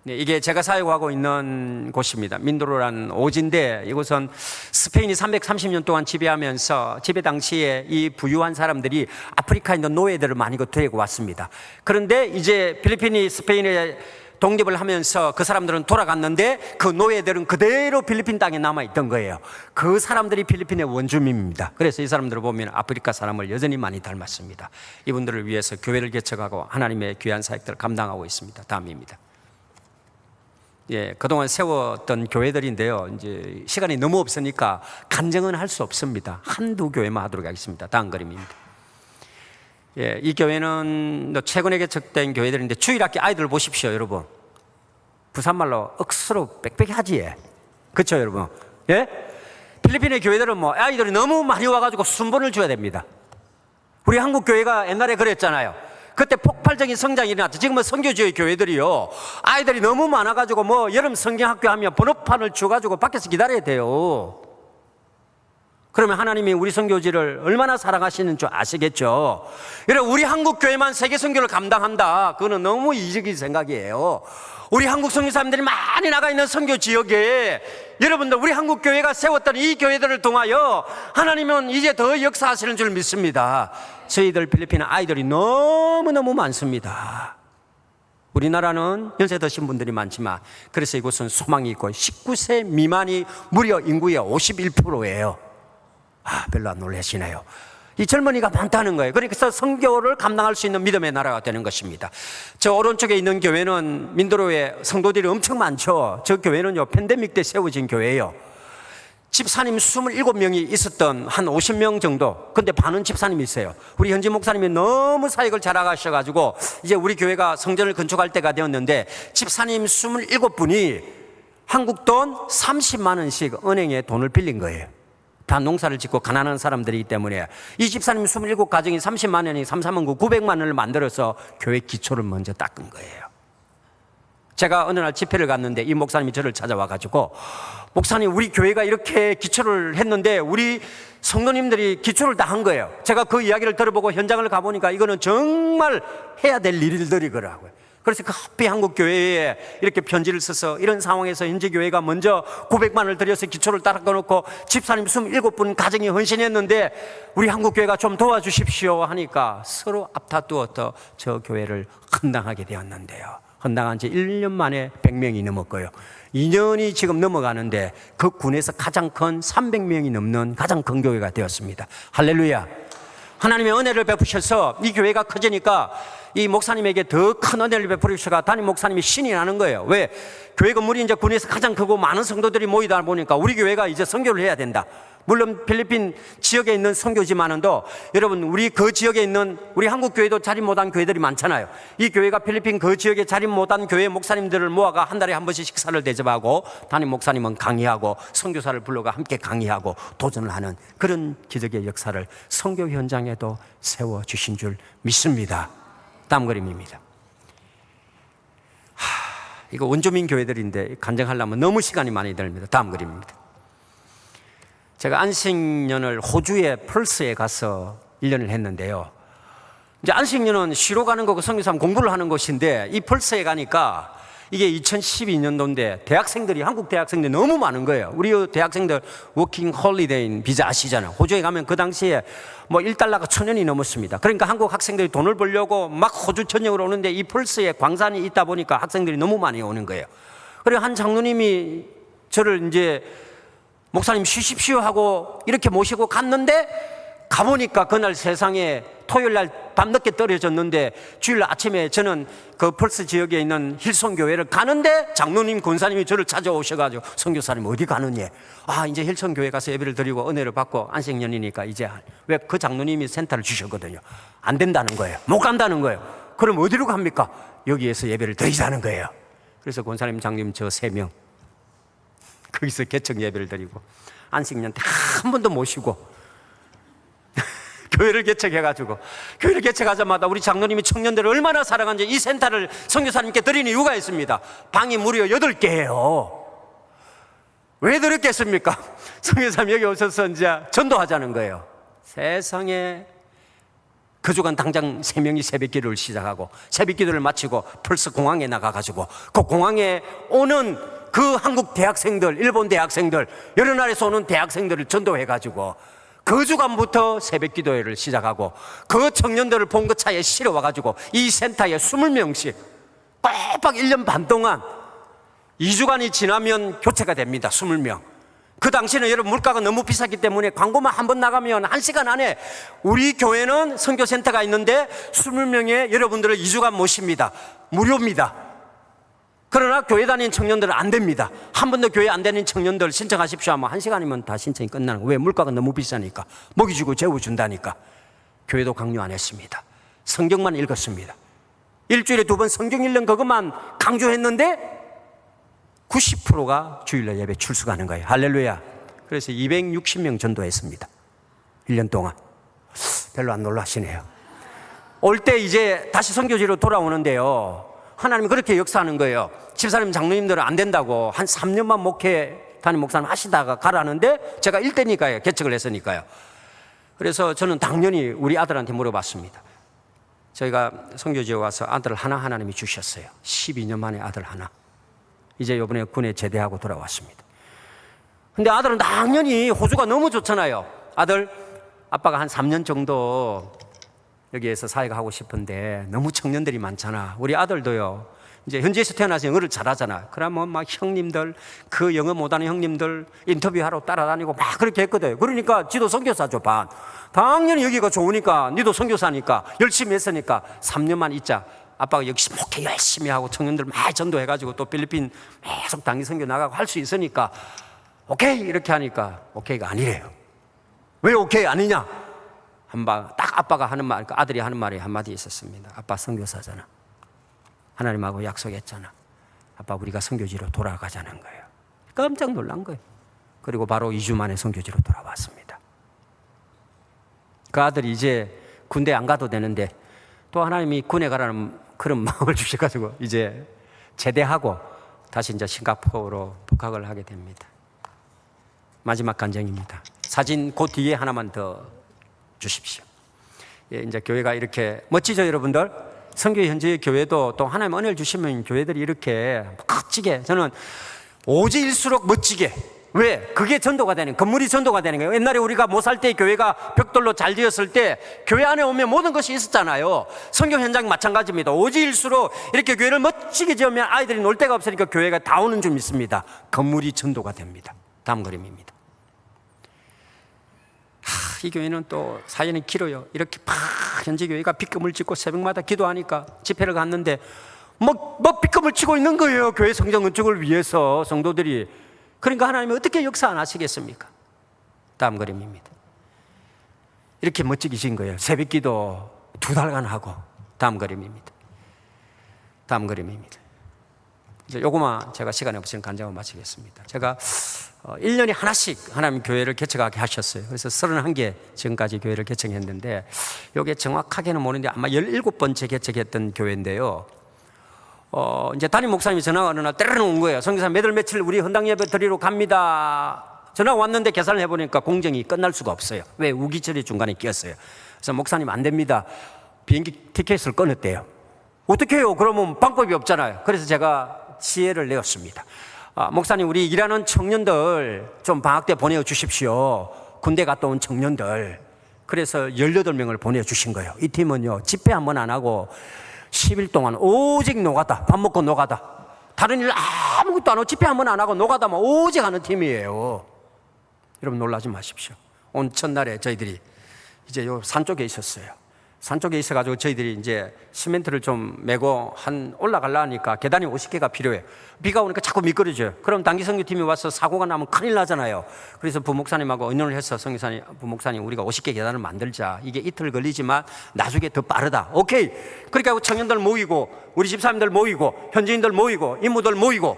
네, 이게 제가 사역하고 있는 곳입니다. 민도로라는 오지인데 이곳은 스페인이 330년 동안 지배하면서 지배 당시에 이 부유한 사람들이 아프리카에 있는 노예들을 많이 데리고 왔습니다. 그런데 이제 필리핀이 스페인에 독립을 하면서 그 사람들은 돌아갔는데 그 노예들은 그대로 필리핀 땅에 남아있던 거예요. 그 사람들이 필리핀의 원주민입니다. 그래서 이 사람들을 보면 아프리카 사람을 여전히 많이 닮았습니다. 이분들을 위해서 교회를 개척하고 하나님의 귀한 사역들을 감당하고 있습니다. 다음입니다. 예, 그동안 세웠던 교회들인데요. 이제 시간이 너무 없으니까 간증은 할 수 없습니다. 한두 교회만 하도록 하겠습니다. 다음 그림입니다. 예, 이 교회는 최근에 개척된 교회들인데 주일학교 아이들 보십시오, 여러분. 부산말로 억수로 빽빽하지, 그렇죠, 여러분? 예? 필리핀의 교회들은 뭐 아이들이 너무 많이 와가지고 순번을 줘야 됩니다. 우리 한국 교회가 옛날에 그랬잖아요. 그때 폭발적인 성장이 일어났죠. 지금은 선교지의 교회들이요, 아이들이 너무 많아가지고 뭐 여름 성경학교 하면 번호판을 줘가지고 밖에서 기다려야 돼요. 그러면 하나님이 우리 선교지를 얼마나 사랑하시는 줄 아시겠죠? 여러분, 우리 한국 교회만 세계 선교를 감당한다, 그거는 너무 이적인 생각이에요. 우리 한국 선교사님들이 많이 나가 있는 선교 지역에 여러분들, 우리 한국 교회가 세웠던 이 교회들을 통하여 하나님은 이제 더 역사하시는 줄 믿습니다. 저희들 필리핀 아이들이 너무너무 많습니다. 우리나라는 연세 드신 분들이 많지만 그래서 이곳은 소망이 있고 19세 미만이 무려 인구의 51%예요. 별로 안 놀라시네요. 이 젊은이가 많다는 거예요. 그래서 선교를 감당할 수 있는 믿음의 나라가 되는 것입니다. 저 오른쪽에 있는 교회는 민도로에 성도들이 엄청 많죠. 저 교회는요, 팬데믹 때 세워진 교회예요. 집사님 27명이 있었던 한 50명 정도. 근데 반은 집사님이 있어요. 우리 현지 목사님이 너무 사역을 잘하셔가지고 이제 우리 교회가 성전을 건축할 때가 되었는데 집사님 27분이 한국 돈 30만 원씩 은행에 돈을 빌린 거예요. 다 농사를 짓고 가난한 사람들이기 때문에 이 집사님 27가정이 30만 원이 3,3만 900만 원을 만들어서 교회 기초를 먼저 닦은 거예요. 제가 어느 날 집회를 갔는데 이 목사님이 저를 찾아와가지고, 목사님, 우리 교회가 이렇게 기초를 했는데 우리 성도님들이 기초를 다 한 거예요. 제가 그 이야기를 들어보고 현장을 가보니까 이거는 정말 해야 될 일들이더라고요. 그래서 그 하필 한국 교회에 이렇게 편지를 써서 이런 상황에서 현지 교회가 먼저 900만 원을 들여서 기초를 닦아놓고 집사님 27분 가정이 헌신했는데 우리 한국 교회가 좀 도와주십시오 하니까 서로 앞다투어서 저 교회를 헌당하게 되었는데요. 헌당한 지 1년 만에 100명이 넘었고요. 2년이 지금 넘어가는데 그 군에서 가장 큰 300명이 넘는 가장 큰 교회가 되었습니다. 할렐루야. 하나님의 은혜를 베푸셔서 이 교회가 커지니까 이 목사님에게 더 큰 은혜를 베푸시가 담임 목사님이 신이 나는 거예요. 왜? 교회 건물이 이제 군에서 가장 크고 많은 성도들이 모이다 보니까 우리 교회가 이제 선교를 해야 된다. 물론 필리핀 지역에 있는 선교지만은도 여러분, 우리 그 지역에 있는 우리 한국 교회도 자립 못한 교회들이 많잖아요. 이 교회가 필리핀 그 지역에 자립 못한 교회 목사님들을 모아가 한 달에 한 번씩 식사를 대접하고 담임 목사님은 강의하고 선교사를 불러가 함께 강의하고 도전을 하는 그런 기적의 역사를 선교 현장에도 세워주신 줄 믿습니다. 다음 그림입니다. 이거 원주민 교회들인데 간증하려면 너무 시간이 많이 들립니다. 다음 그림입니다. 제가 안식년을 호주의 펄스에 가서 1년을 했는데요. 이제 안식년은 쉬러 가는 거고 선교사람 공부를 하는 곳인데, 이 펄스에 가니까 이게 2012년도인데 대학생들이, 한국 대학생들이 너무 많은 거예요. 우리 대학생들 워킹 홀리데이 비자 아시잖아요. 호주에 가면 그 당시에 뭐 1달러가 1,000원이 넘었습니다. 그러니까 한국 학생들이 돈을 벌려고 막 호주 전역으로 오는데, 이 펄스에 광산이 있다 보니까 학생들이 너무 많이 오는 거예요. 그리고 한 장로님이 저를 이제 목사님 쉬십시오 하고 이렇게 모시고 갔는데, 가보니까 그날 세상에 토요일 날 밤늦게 떨어졌는데, 주일 아침에 저는 그 펄스 지역에 있는 힐송 교회를 가는데 장로님 권사님이 저를 찾아오셔가지고, 선교사님 어디 가느냐, 이제 힐송 교회 가서 예배를 드리고 은혜를 받고 안식년이니까 이제, 왜 그 장로님이 센터를 주셨거든요. 안 된다는 거예요. 못 간다는 거예요. 그럼 어디로 갑니까? 여기에서 예배를 드리자는 거예요. 그래서 권사님, 장님 저 3명 거기서 개척 예배를 드리고 안식년 다 한 번도 모시고 교회를 개척해가지고, 교회를 개척하자마자 우리 장로님이 청년들을 얼마나 사랑한지 이 센터를 선교사님께 드리는 이유가 있습니다. 방이 무려 8개예요. 왜 드렸겠습니까? 선교사님 여기 오셔서 이제 전도하자는 거예요. 세상에. 그 주간 당장 3명이 새벽기도를 시작하고, 새벽기도를 마치고 펄스 공항에 나가가지고 그 공항에 오는 그 한국 대학생들, 일본 대학생들, 여러 나라에서 오는 대학생들을 전도해가지고 그 주간부터 새벽 기도회를 시작하고, 그 청년들을 본 그 차에 실어와가지고 이 센터에 20명씩 빡빡 1년 반 동안 2주간이 지나면 교체가 됩니다. 20명. 그 당시에는 여러분 물가가 너무 비쌌기 때문에 광고만 한 번 나가면 1시간 안에 우리 교회는 선교센터가 있는데 20명의 여러분들을 2주간 모십니다. 무료입니다. 그러나 교회 다니는 청년들은 안 됩니다. 한 번도 교회 안 다니는 청년들 신청하십시오 하면 1시간이면 다 신청이 끝나는 거예요. 왜? 물가가 너무 비싸니까. 먹이 주고 재워준다니까. 교회도 강요 안 했습니다. 성경만 읽었습니다. 일주일에 2번 성경 읽는 그것만 강조했는데 90%가 주일날 예배 출석하는 거예요. 할렐루야. 그래서 260명 전도했습니다. 1년 동안. 별로 안 놀라시네요. 올 때 이제 다시 선교지로 돌아오는데요, 하나님이 그렇게 역사하는 거예요. 집사님, 장로님들은 안 된다고 한 3년만 목회 담임 목사님 하시다가 가라는데, 제가 1대니까요. 개척을 했으니까요. 그래서 저는 당연히 우리 아들한테 물어봤습니다. 저희가 선교지에 와서 아들을 하나 하나님이 주셨어요. 12년 만에 아들 하나. 이제 이번에 군에 제대하고 돌아왔습니다. 근데 아들은 당연히 호주가 너무 좋잖아요. 아들, 아빠가 한 3년 정도 여기에서 사역하고 싶은데 너무 청년들이 많잖아. 우리 아들도요, 이제 현지에서 태어나서 영어를 잘하잖아. 그러면 막 형님들, 그 영어 못하는 형님들 인터뷰하러 따라다니고 막 그렇게 했거든. 그러니까 지도 선교사죠, 반. 당연히 여기가 좋으니까, 니도 선교사니까 열심히 했으니까 3년만 있자. 아빠가 역시 목회 열심히 하고 청년들 많이 전도해가지고 또 필리핀 계속 단기 선교 나가고 할 수 있으니까 오케이 이렇게 하니까 오케이가 아니래요. 왜 오케이 아니냐? 딱 아빠가 하는 말, 아들이 하는 말이 한마디 있었습니다. 아빠 선교사잖아. 하나님하고 약속했잖아. 아빠 우리가 선교지로 돌아가자는 거예요. 깜짝 놀란 거예요. 그리고 바로 2주 만에 선교지로 돌아왔습니다. 그 아들이 이제 군대 안 가도 되는데 또 하나님이 군에 가라는 그런 마음을 주셔가지고 이제 제대하고 다시 이제 싱가포르로 북학을 하게 됩니다. 마지막 간증입니다. 사진 그 뒤에 하나만 더 주십시오. 예, 이제 교회가 이렇게 멋지죠, 여러분들? 선교 현지의 교회도 또 하나님 은혜를 주시면 교회들이 이렇게 멋지게, 저는 오지일수록 멋지게. 왜? 그게 전도가 되는, 건물이 전도가 되는 거예요. 옛날에 우리가 못 살 때 교회가 벽돌로 잘 지었을 때 교회 안에 오면 모든 것이 있었잖아요. 선교 현장 마찬가지입니다. 오지일수록 이렇게 교회를 멋지게 지으면 아이들이 놀 데가 없으니까 교회가 다 오는 좀 있습니다. 건물이 전도가 됩니다. 다음 그림입니다. 이 교회는 또 사연이 길어요. 이렇게 현지 교회가 빗금을 짓고 새벽마다 기도하니까 집회를 갔는데 빗금을 치고 있는 거예요. 교회 성전 건축을 위해서 성도들이. 그러니까 하나님이 어떻게 역사 안 하시겠습니까? 다음 그림입니다. 이렇게 멋지게 진 거예요. 새벽 기도 2달간 하고. 다음 그림입니다. 다음 그림입니다. 이제 요거만 제가 시간이 없으면 간증을 마치겠습니다. 제가 1년에 하나씩 하나님 교회를 개척하게 하셨어요. 그래서 31개 지금까지 교회를 개척했는데, 요게 정확하게는 모르는데 아마 17번째 개척했던 교회인데요. 이제 담임 목사님이 전화가 어느 날 때려는 온 거예요. 선교사 몇 월 며칠 우리 헌당 예배 드리러 갑니다. 전화가 왔는데 계산을 해보니까 공정이 끝날 수가 없어요. 왜? 우기철이 중간에 끼었어요. 그래서 목사님 안 됩니다. 비행기 티켓을 끊었대요. 어떻게 해요? 그러면 방법이 없잖아요. 그래서 제가 지혜를 내었습니다. 목사님, 우리 일하는 청년들 좀 방학 때 보내주십시오. 군대 갔다 온 청년들. 그래서 18명을 보내주신 거예요. 이 팀은요, 집회 한 번 안 하고 10일 동안 오직 노가다, 밥 먹고 노가다. 다른 일 아무것도 안 하고 집회 한 번 안 하고 노가다만 오직 하는 팀이에요. 여러분 놀라지 마십시오. 오늘 첫날에 저희들이 이제 요 산 쪽에 있었어요. 산 쪽에 있어가지고 저희들이 이제 시멘트를 좀 메고 올라가려니까 계단이 50개가 필요해요. 비가 오니까 자꾸 미끄러져요. 그럼 단기선교팀이 와서 사고가 나면 큰일 나잖아요. 그래서 부목사님하고 의논을 해서 성교사님, 부목사님 우리가 50개 계단을 만들자. 이게 이틀 걸리지만 나중에 더 빠르다. 오케이. 그러니까 청년들 모이고 우리 집사님들 모이고 현지인들 모이고 인무들 모이고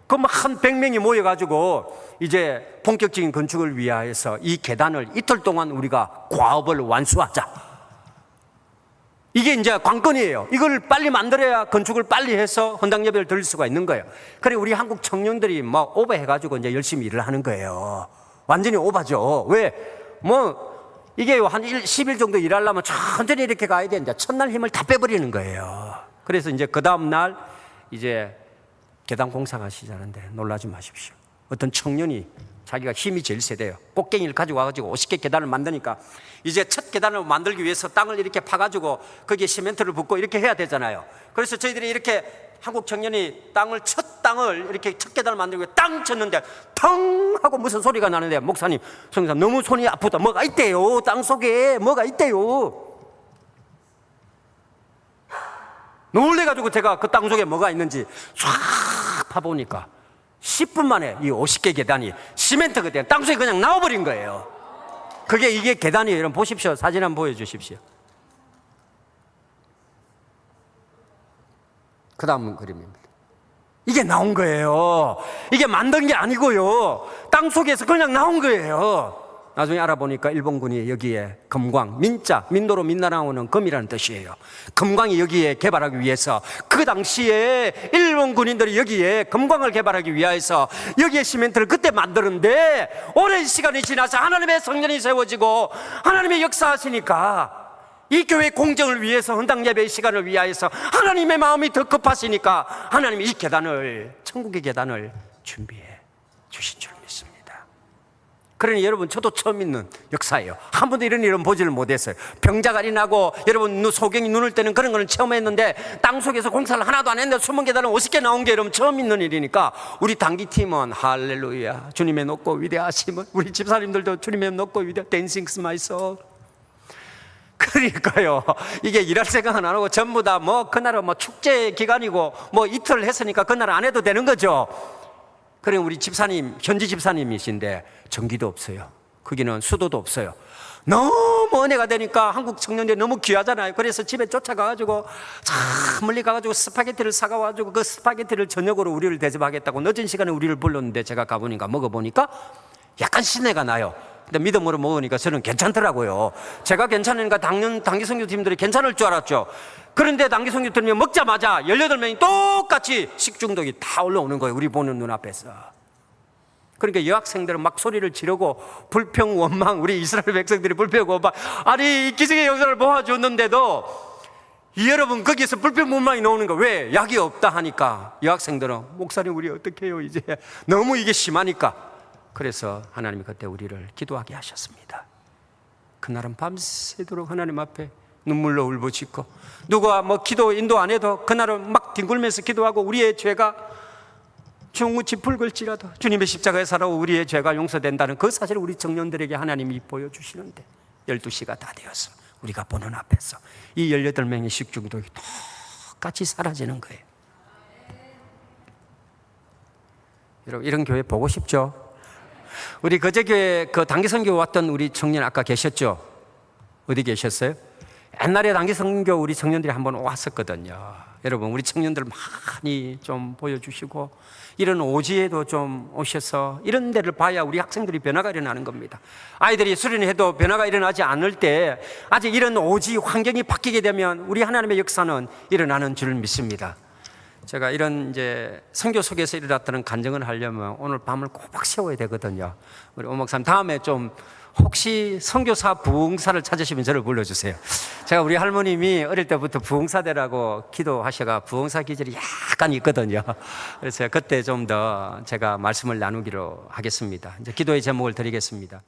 그럼 한 100명이 모여가지고 이제 본격적인 건축을 위하여서 이 계단을 이틀 동안 우리가 과업을 완수하자. 이게 이제 관건이에요. 이걸 빨리 만들어야 건축을 빨리 해서 헌당 예배를 드릴 수가 있는 거예요. 그래 우리 한국 청년들이 막 오버해가지고 이제 열심히 일을 하는 거예요. 완전히 오버죠. 왜? 이게 한 10일 정도 일하려면 천천히 이렇게 가야 되는데 첫날 힘을 다 빼버리는 거예요. 그래서 이제 그 다음날 이제 계단 공사가 시작하는데 놀라지 마십시오. 어떤 청년이 자기가 힘이 제일 세대요. 꽃갱이를 가지고 와가지고 50개 계단을 만드니까 이제 첫 계단을 만들기 위해서 땅을 이렇게 파가지고 거기에 시멘트를 붓고 이렇게 해야 되잖아요. 그래서 저희들이 이렇게 한국 청년이 첫 땅을 이렇게 첫 계단을 만들고 땅 쳤는데 텅 하고 무슨 소리가 나는데 목사님, 성사 너무 손이 아프다. 뭐가 있대요. 땅 속에 뭐가 있대요. 놀래가지고 제가 그 땅 속에 뭐가 있는지 쫙 파보니까 10분 만에 이 50개 계단이 시멘트가 된 땅속에 그냥 나와버린 거예요. 이게 계단이에요. 여러분 보십시오. 사진 한번 보여주십시오. 그 다음 그림입니다. 이게 나온 거예요. 이게 만든 게 아니고요. 땅속에서 그냥 나온 거예요. 나중에 알아보니까 일본군이 여기에 금광, 민도로 민나라오는 금이라는 뜻이에요. 금광이 여기에 개발하기 위해서 그 당시에 일본 군인들이 여기에 금광을 개발하기 위해서 여기에 시멘트를 그때 만드는데 오랜 시간이 지나서 하나님의 성전이 세워지고 하나님의 역사하시니까 이 교회 공정을 위해서 헌당 예배의 시간을 위하여서 하나님의 마음이 더 급하시니까 하나님이 이 계단을, 천국의 계단을 준비해 주신 줄 믿습니다. 그러니 여러분 저도 처음 있는 역사예요. 한 번도 이런 일은 보지를 못했어요. 병자갈이 나고 여러분 소경이 눈을 떼는 그런 거는 체험했는데 땅속에서 공사를 하나도 안 했는데 숨은 계단은 50개 나온 게 여러분 처음 있는 일이니까 우리 단기팀은 할렐루야 주님의 높고 위대하심은 우리 집사님들도 주님의 높고 위대하 댄싱 스마이소. 그러니까요 이게 일할 생각은 안 하고 전부 다 그날은 축제 기간이고 이틀 했으니까 그날 안 해도 되는 거죠. 그래 우리 집사님, 현지 집사님이신데 전기도 없어요. 거기는 수도도 없어요. 너무 은혜가 되니까 한국 청년들이 너무 귀하잖아요. 그래서 집에 쫓아가가지고 참 멀리 가가지고 스파게티를 사가가지고 그 스파게티를 저녁으로 우리를 대접하겠다고 늦은 시간에 우리를 불렀는데 제가 가보니까 먹어보니까 약간 신내가 나요. 근데 믿음으로 먹으니까 저는 괜찮더라고요. 제가 괜찮으니까 단기선교팀들이 괜찮을 줄 알았죠. 그런데 단기선교팀이 먹자마자 18명이 똑같이 식중독이 다 올라오는 거예요. 우리 보는 눈앞에서. 그러니까 여학생들은 막 소리를 지르고 불평 원망, 우리 이스라엘 백성들이 불평 원망, 아니 이 기적의 역사를 보아줬는데도 여러분 거기서 불평 원망이 나오는 거 왜? 약이 없다 하니까 여학생들은 목사님 우리 어떻게 해요 이제 너무 이게 심하니까. 그래서 하나님이 그때 우리를 기도하게 하셨습니다. 그날은 밤새도록 하나님 앞에 눈물로 울부짖고 누가 기도 인도 안 해도 그날은 막 뒹굴면서 기도하고 우리의 죄가 중우치 붉을지라도 주님의 십자가에 살아 우리의 죄가 용서된다는 그 사실을 우리 청년들에게 하나님이 보여주시는데 12시가 다 되어서 우리가 보는 앞에서 이 18명의 식중독이 똑같이 사라지는 거예요. 여러분 이런 교회 보고 싶죠? 우리 거제교회 그 단기선교 왔던 우리 청년 아까 계셨죠? 어디 계셨어요? 옛날에 단기선교 우리 청년들이 한번 왔었거든요. 여러분 우리 청년들 많이 좀 보여주시고 이런 오지에도 좀 오셔서 이런 데를 봐야 우리 학생들이 변화가 일어나는 겁니다. 아이들이 수련해도 변화가 일어나지 않을 때 아직 이런 오지 환경이 바뀌게 되면 우리 하나님의 역사는 일어나는 줄 믿습니다. 제가 이런 이제 선교 속에서 일어났다는 간증을 하려면 오늘 밤을 꼬박 세워야 되거든요. 우리 오 목사님 다음에 좀 혹시 선교사 부흥사를 찾으시면 저를 불러주세요. 제가 우리 할머님이 어릴 때부터 부흥사되라고 기도하셔가 부흥사 기질이 약간 있거든요. 그래서 그때 좀 더 제가 말씀을 나누기로 하겠습니다. 이제 기도의 제목을 드리겠습니다.